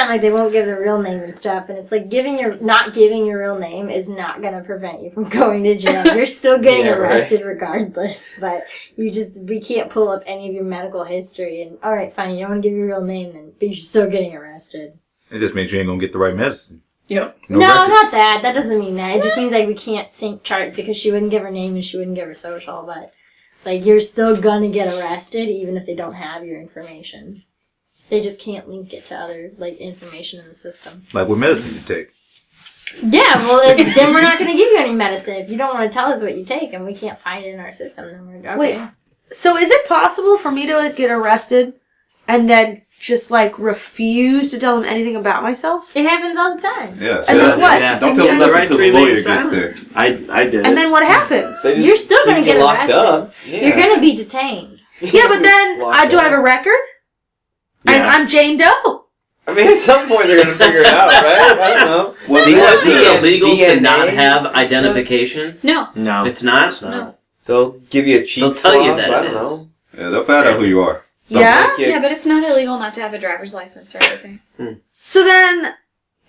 time, like, they won't give their real name and stuff, and it's like not giving your real name is not going to prevent you from going to jail. You're still getting arrested regardless, but we can't pull up any of your medical history, and alright, fine, you don't want to give your real name, then, but you're still getting arrested. It just means you ain't gonna get the right medicine. Yep. No, not that. That doesn't mean that. It just means, like, we can't sync charts because she wouldn't give her name and she wouldn't give her social, but, like, you're still gonna get arrested even if they don't have your information. They just can't link it to other, like, information in the system. Like what medicine you take. Yeah, well, then we're not gonna give you any medicine. If you don't want to tell us what you take and we can't find it in our system, then we're okay. Wait, so is it possible for me to get arrested and then just, like, refuse to tell them anything about myself? It happens all the time. Yeah. And then what? Yeah. Don't tell them nothing until the lawyer gets there. I did And then what happens? You're still gonna get locked arrested. up. Yeah. You're gonna be detained. Yeah, but then, do I have a record? Yeah. I'm Jane Doe. I mean, at some point they're gonna figure it out, right? I don't know. Well, is it illegal to not have stuff? identification? No. No. It's not? No. They'll give you a cheat They'll tell you swab, that I it don't is. know. Yeah, they'll find out who you are. Yeah? Yeah, but it's not illegal not to have a driver's license or anything. So then,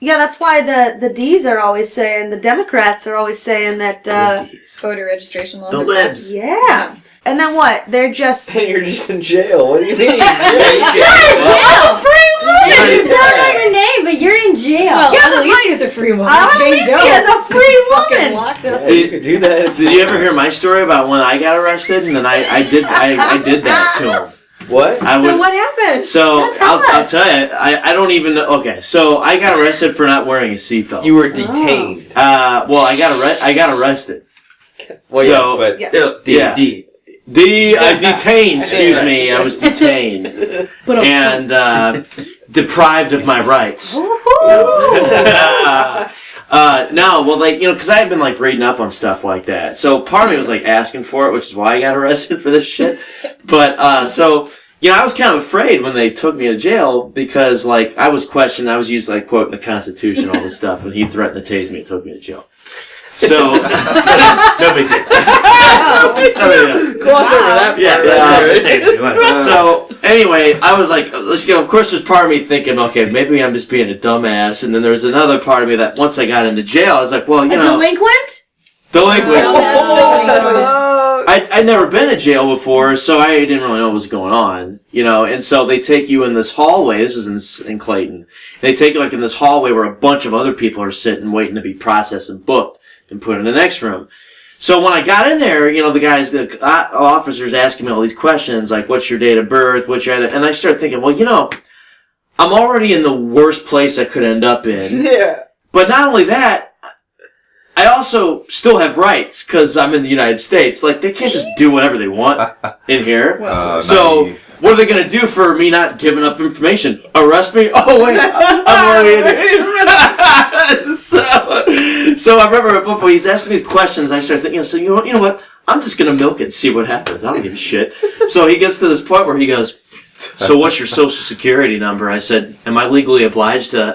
yeah, that's why the D's are always saying, the Democrats are always saying that, Voter registration laws The are libs. yeah. And then what? They're just... Then you're just in jail. What do you mean? I'm a free woman! You still know your name, but you're in jail. Well, Yeah, but Alicia's a free woman. Alicia's a free fucking woman! locked up. Yeah, you could do that. Did you ever hear my story about when I got arrested and then I did that to him? What? So what happened? So Tell I'll us. tell you, I don't even know. Okay, so I got arrested for not wearing a seatbelt. You were detained. Well, I got arrested. Well, So- but Yeah. Detained. Excuse me, I was detained and deprived of my rights. No, well, like, you know, because I had been, like, reading up on stuff like that. So part of me was, like, asking for it, which is why I got arrested for this shit. But, so, you know, I was kind of afraid when they took me to jail because, like, I was questioned. I was used, like, quoting the Constitution, all this stuff, and he threatened to tase me and took me to jail. So, no big deal. gloss over that part. So anyway, I was like, of course, there's part of me thinking, okay, maybe I'm just being a dumbass, and then there's another part of me that once I got into jail, I was like, well, you A know, delinquent? delinquent. That's I'd never been to jail before, so I didn't really know what was going on, you know. And so they take you in this hallway. This is in Clayton. They take you like in this hallway where a bunch of other people are sitting, waiting to be processed and booked and put in the next room. So when I got in there, you know, the officers asking me all these questions, like, what's your date of birth, what's your... And I started thinking, well, you know, I'm already in the worst place I could end up in. Yeah. But not only that, I also still have rights, because I'm in the United States. Like, they can't just do whatever they want in here. So, Naive. what are they going to do for me not giving up information? Arrest me? Oh, wait, I'm already in here. So I remember before he's asking me these questions, I started thinking, so you know what? I'm just going to milk it and see what happens. I don't give a shit. So he gets to this point where he goes, so what's your social security number? I said, am I legally obliged to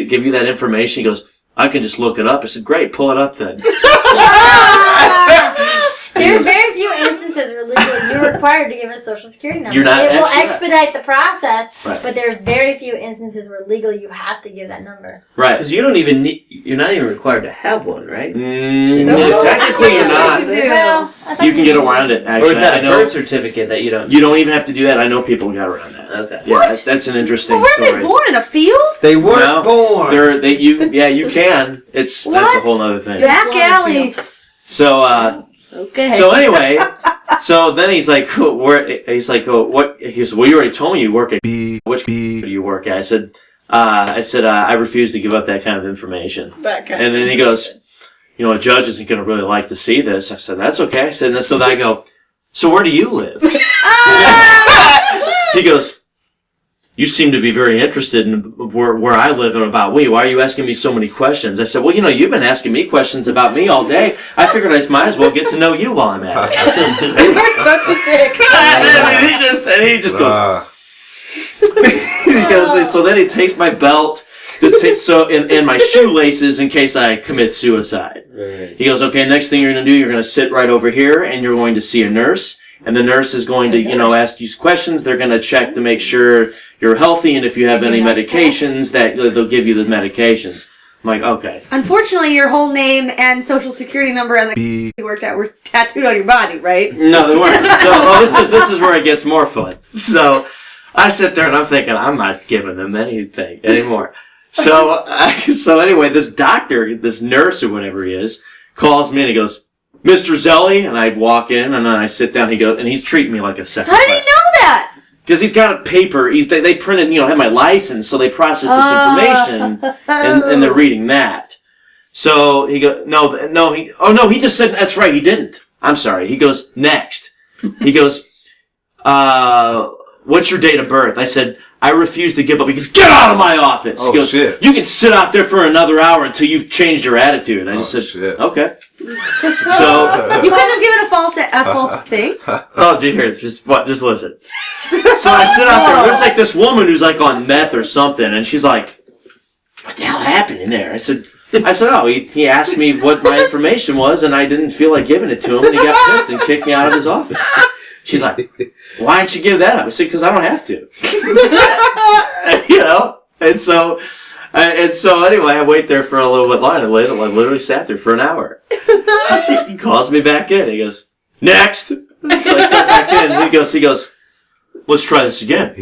give you that information? He goes, I can just look it up. I said, great, pull it up then. There are very few instances where legally you're required to give a social security number. You're not it will actually- expedite the process, Right. but there's very few instances where legally you have to give that number. Right. Because you don't even need, you're not even required to have one, right? Technically you're not. Well, I thought You can get around it, actually. Or is that I a know, birth certificate that you don't? you don't even have to do that. I know people who got around that. Okay. Yeah, that's an interesting Well, where are story. they born? In a field? They weren't Well, born. you can. That's a What? whole other thing. Back alley. So, Okay. so anyway, so then he's like, what? He goes, well, you already told me you work at which do you work at? I said, I refuse to give up that kind of information. And then he goes, you know, a judge isn't going to really like to see this. I said, that's okay. I said, and so then I go, so where do you live? He goes, you seem to be very interested in where I live and about me. Why are you asking me so many questions? I said, well, you know, you've been asking me questions about me all day. I figured I might as well get to know you while I'm at it. You're such a dick. and he just goes, he goes, so then he takes my belt, and my shoelaces in case I commit suicide. Right. He goes, okay, next thing you're going to do, you're going to sit right over here and you're going to see a nurse. And the nurse is going to, ask you questions. They're going to check to make sure you're healthy, and if you have any medications, that they'll give you the medications. I'm like, okay. Unfortunately, your whole name and social security number and the you worked at were tattooed on your body, right? No, they weren't. So, this is where it gets more fun. So, I sit there and I'm thinking, I'm not giving them anything anymore. So anyway, this doctor, this nurse or whatever he is, calls me and he goes, Mr. Zelli, and I walk in and then I sit down. He goes, and he's treating me like a second. How did he know that? Because he's got a paper. They printed, have my license, so they process this information, and they're reading that. So he goes, he just said, that's right, he didn't. I'm sorry. He goes, next. He goes, what's your date of birth? I said, I refuse to give up. He goes, get out of my office. He goes, shit. You can sit out there for another hour until you've changed your attitude. I just said, shit. Okay. So you couldn't have given a false thing. Oh, here, just listen. So I sit out there. There's like this woman who's like on meth or something, and she's like, "What the hell happened in there?" I said, "Oh, he asked me what my information was, and I didn't feel like giving it to him, and he got pissed and kicked me out of his office." She's like, "Why didn't you give that up?" I said, "Because I don't have to." And so anyway, I wait there for a little bit longer. I literally sat there for an hour. He calls me back in. He goes, next. So I come back in. He goes, let's try this again.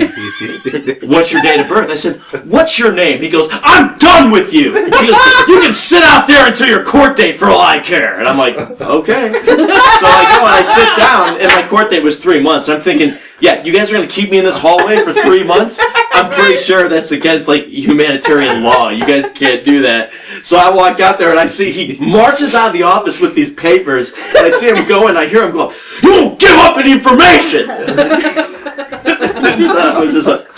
What's your date of birth? I said, what's your name? He goes, I'm done with you. He goes, you can sit out there until your court date for all I care. And I'm like, okay. So I go and I sit down, and my court date was 3 months. I'm thinking, yeah, you guys are going to keep me in this hallway for 3 months? I'm pretty sure that's against, humanitarian law. You guys can't do that. So I walk out there, and I see he marches out of the office with these papers, and I see him go, and I hear him go, you won't give up any information! So I was just like...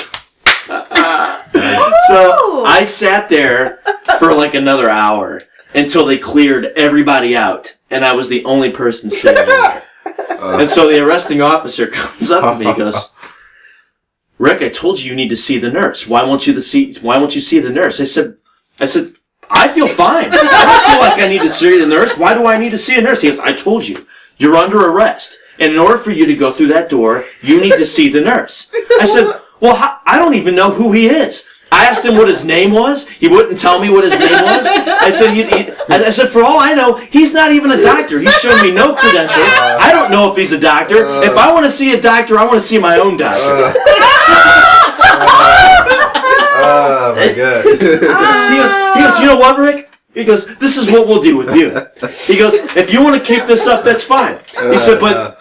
So I sat there for another hour until they cleared everybody out, and I was the only person sitting there. And so the arresting officer comes up to me and goes, Rick, I told you need to see the nurse. Why won't you see the nurse? I said, I feel fine. I don't feel like I need to see the nurse. Why do I need to see a nurse? He goes, I told you. You're under arrest. And in order for you to go through that door, you need to see the nurse. I said, well, I don't even know who he is. I asked him what his name was. He wouldn't tell me what his name was. I said, for all I know, he's not even a doctor. He's shown me no credentials. I don't know if he's a doctor. If I want to see a doctor, I want to see my own doctor. Oh my God. He goes, you know what, Rick? He goes, this is what we'll do with you. He goes, if you want to keep this up, that's fine. He said, what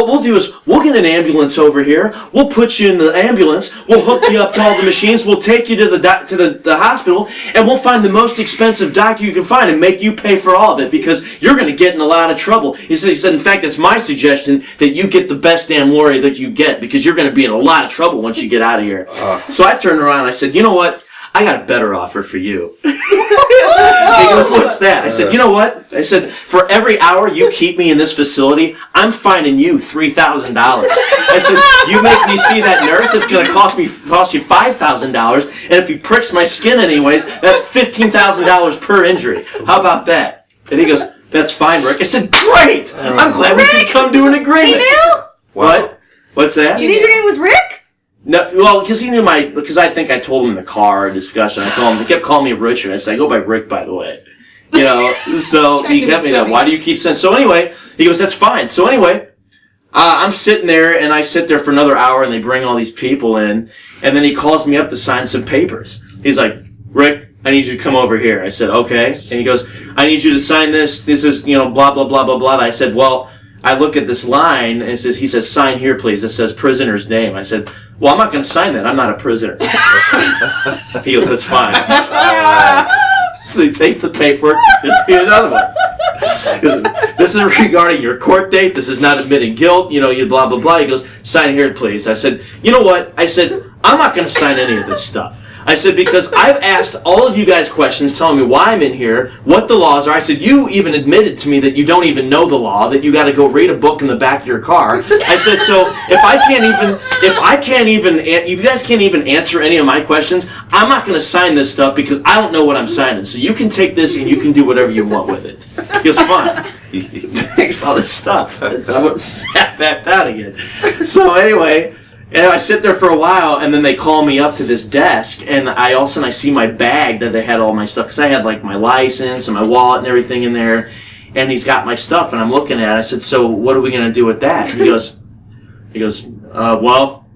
we'll do is we'll get an ambulance over here. We'll put you in the ambulance. We'll hook you up to all the machines. We'll take you to the hospital, and we'll find the most expensive doctor you can find and make you pay for all of it because you're going to get in a lot of trouble. He said, in fact, it's my suggestion that you get the best damn lawyer that you get because you're going to be in a lot of trouble once you get out of here. So I turned around and I said, you know what? I got a better offer for you. He goes, what's that? I said, you know what? I said, for every hour you keep me in this facility, I'm fining you $3,000. I said, you make me see that nurse, it's going to cost you $5,000, and if he pricks my skin anyways, that's $15,000 per injury. How about that? And he goes, that's fine, Rick. I said, great! I'm glad we could come to an agreement. He knew? What? What's that? You knew your name was Rick? No, well, because he knew because I think I told him in the car discussion. I told him, he kept calling me Richard. I said, I go by Rick, by the way. So he kept me that. Why do you keep saying? So anyway, he goes, that's fine. So anyway, I'm sitting there, and I sit there for another hour, and they bring all these people in, and then he calls me up to sign some papers. He's like, Rick, I need you to come over here. I said, okay. And he goes, I need you to sign this. This is, blah, blah, blah, blah, blah. And I said, well, I look at this line, and he says, sign here, please. It says prisoner's name. I said, well, I'm not going to sign that. I'm not a prisoner. He goes, that's fine. So he takes the paperwork, just be another one. He goes, this is regarding your court date. This is not admitting guilt. You blah, blah, blah. He goes, sign here, please. I said, you know what? I said, I'm not going to sign any of this stuff. I said, because I've asked all of you guys questions telling me why I'm in here, what the laws are. I said, you even admitted to me that you don't even know the law, that you got to go read a book in the back of your car. I said, so if you guys can't even answer any of my questions, I'm not going to sign this stuff because I don't know what I'm signing. So you can take this and you can do whatever you want with it. He goes, fine. Thanks, all this stuff. So I went sat back down again. So anyway, and I sit there for a while, and then they call me up to this desk, and all of a sudden I see my bag that they had all my stuff, because I had like my license and my wallet and everything in there, and he's got my stuff, and I'm looking at it. I said, so what are we going to do with that? He goes, well,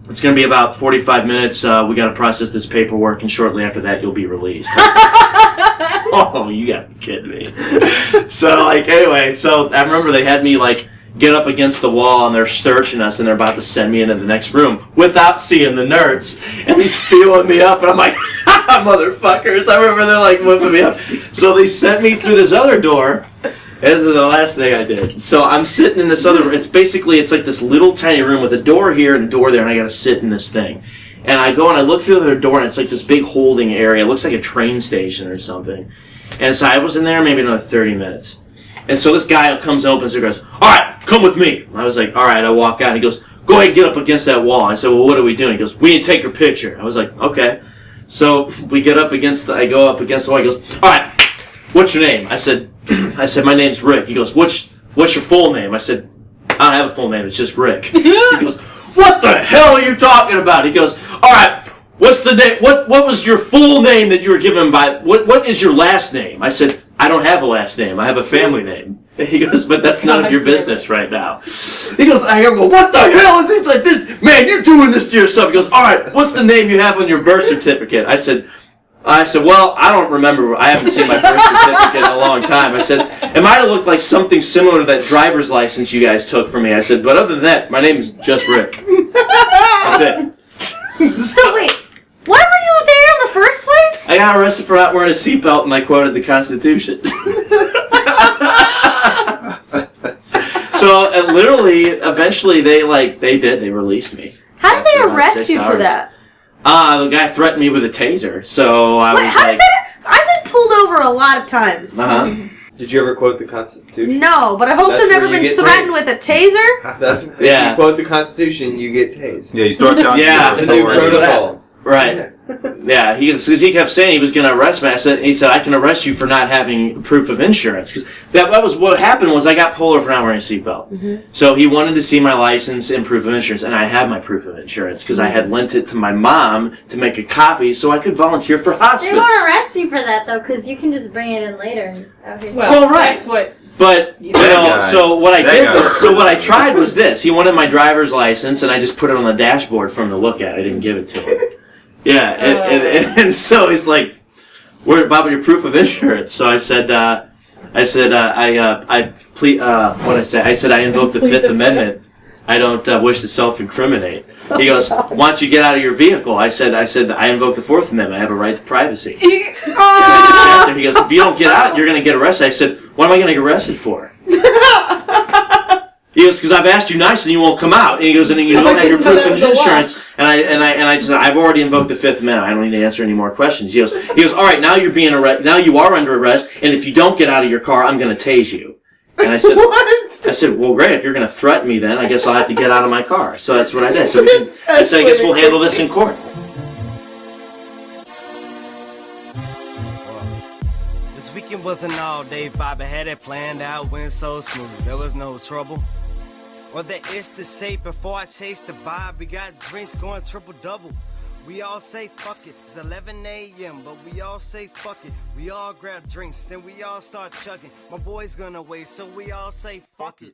it's going to be about 45 minutes. We got to process this paperwork, and shortly after that, you'll be released. Oh, you got to be kidding me. So, anyway, I remember they had me, get up against the wall, and they're searching us, and they're about to send me into the next room without seeing the nerds. And he's feeling me up, and I'm like, motherfuckers. I remember they're, whipping me up. So they sent me through this other door. This is the last thing I did. So I'm sitting in this other room. It's like this little tiny room with a door here and a door there, and I got to sit in this thing. And I go and I look through the door, and it's like this big holding area. It looks like a train station or something. And so I was in there maybe another 30 minutes. And so this guy comes and opens and goes, all right, come with me. I was like, all right. I walk out. He goes, go ahead and get up against that wall. I said, well, what are we doing? He goes, we need to take your picture. I was like, okay. So we get up against I go up against the wall. He goes, all right, what's your name? I said, my name's Rick. He goes, what's your full name? I said, I don't have a full name. It's just Rick. He goes, what the hell are you talking about? He goes, all right, what's the name? What was your full name that you were given by? What is your last name? I said, I don't have a last name. I have a family name. He goes, but that's none of your business right now. He goes, I go, what the hell is things like this? Man, you're doing this to yourself. He goes, all right, what's the name you have on your birth certificate? I said, well, I don't remember. I haven't seen my birth certificate in a long time. I said, it might have looked like something similar to that driver's license you guys took from me. I said, but other than that, my name is just Rick. That's it. So wait, why were you there in the first place? I got arrested for not wearing a seatbelt, and I quoted the Constitution. So literally, eventually, they released me. How did they arrest you for that? The guy threatened me with a taser, so I was how does that? I've been pulled over a lot of times. Did you ever quote the Constitution? No, but I've also That's never where you been get threatened tased. with a taser. That's if you quote the Constitution, you get tased. Yeah, you start counting. Yeah, It's a don't new worry about protocol. Right. Yeah, because he kept saying he was going to arrest me. He said, I can arrest you for not having proof of insurance. Because that was what happened was I got pulled over for not wearing a seatbelt. Mm-hmm. So he wanted to see my license and proof of insurance, and I had my proof of insurance because I had lent it to my mom to make a copy so I could volunteer for hospice. They won't arrest you for that though, because you can just bring it in later. And just, Well, right. That's what. But guy. so what I That did, guy. so what I tried was this. He wanted my driver's license, and I just put it on the dashboard for him to look at. I didn't give it to him. Yeah, and so he's like, "Where about your proof of insurance?" So I said, what I say? I said I invoke the Fifth Amendment. I don't wish to self-incriminate. He goes, "Why don't you get out of your vehicle?" I said I invoke the Fourth Amendment. I have a right to privacy. He goes, "If you don't get out, you're going to get arrested." I said, "What am I going to get arrested for?" He goes, because I've asked you nicely, and you won't come out. And he goes, and you don't have your proof of insurance. And I just said, I've already invoked the Fifth Amendment. I don't need to answer any more questions. He goes, all right, now you're being arrested. Now you are under arrest. And if you don't get out of your car, I'm going to tase you. And I said, what? I said, well, great. If you're going to threaten me, then I guess I'll have to get out of my car. So that's what I did. So I said, I guess we'll handle this in court. This weekend was an all-day vibe. I had it planned out, went so smooth. There was no trouble. Or there is to say before I chase the vibe. We got drinks going triple-double. We all say fuck it. It's 11 a.m., but we all say fuck it. We all grab drinks, then we all start chugging. My boy's gonna wait, so we all say fuck it.